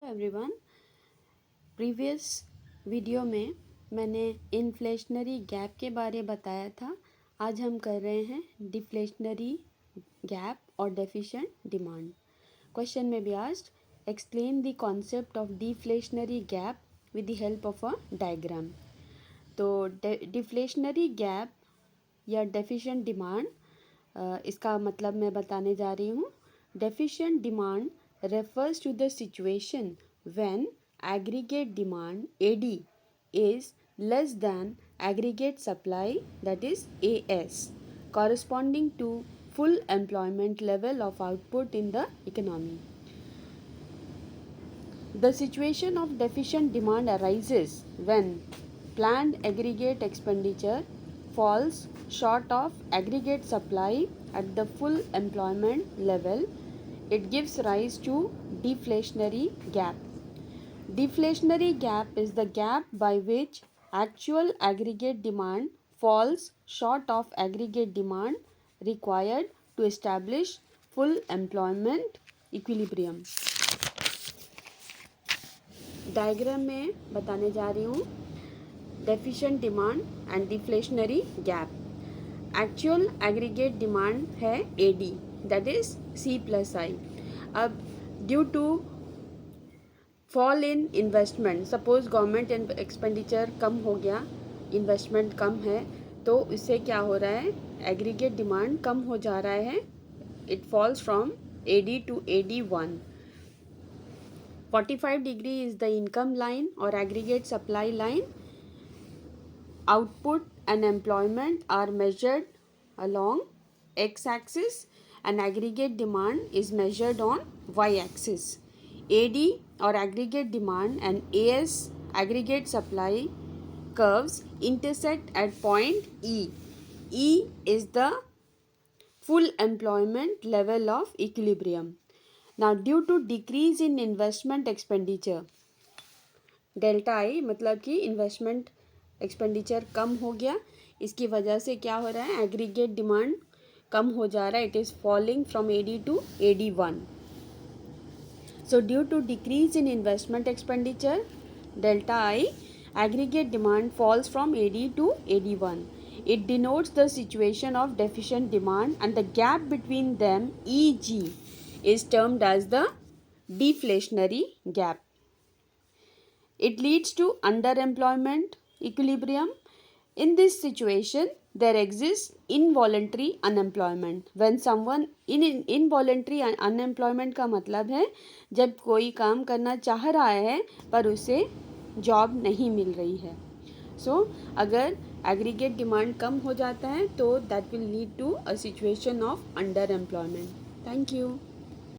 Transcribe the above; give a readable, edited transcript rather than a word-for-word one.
Everyone, previous video में मैंने inflationary gap के बारे बताया था। आज हम कर रहे हैं डिफ्लेशनरी गैप और डेफिशिएंट डिमांड। क्वेश्चन में be asked, explain the concept of deflationary gap with the help of a diagram. तो डिफ्लेशनरी गैप या डेफिशिएंट डिमांड, इसका मतलब मैं बताने जा रही हूँ। Deficient demand refers to the situation when aggregate demand AD is less than aggregate supply, that is AS, corresponding to full employment level of output in the economy. The situation of deficient demand arises when planned aggregate expenditure falls short of aggregate supply at the full employment level. It gives rise to deflationary gap. Deflationary gap is the gap by which actual aggregate demand falls short of aggregate demand required to establish full employment equilibrium. Diagram में बताने जा रही हूँ deficient demand and deflationary gap. Actual aggregate demand है AD, that is C+I। अब due to fall in investment, suppose government expenditure कम हो गया, इन्वेस्टमेंट कम है, तो इससे क्या हो रहा है, एग्रीगेट डिमांड कम हो जा रहा है। It falls from AD to AD1। 45 degree is the income line or aggregate supply line. Output and employment are measured along x-axis and aggregate demand is measured on y-axis. AD or aggregate demand and AS aggregate supply curves intersect at point E. E is the full employment level of equilibrium. Now due to decrease in investment expenditure, delta आई मतलब कि investment expenditure कम हो गया, इसकी वजह से क्या हो रहा है, एग्रीगेट डिमांड कम हो जा रहा है। It is falling from AD to AD1। So due to decrease in investment expenditure delta I, aggregate demand falls from AD to AD1. It denotes the situation of deficient demand and the gap between them, EG, is termed as the deflationary gap. It leads to underemployment equilibrium. In this situation, there exists involuntary unemployment. When someone involuntary unemployment का मतलब है जब कोई काम करना चाह रहा है पर उसे जॉब नहीं मिल रही है। सो अगर एग्रीगेट डिमांड कम हो जाता है तो that will lead to a situation of underemployment. Thank you.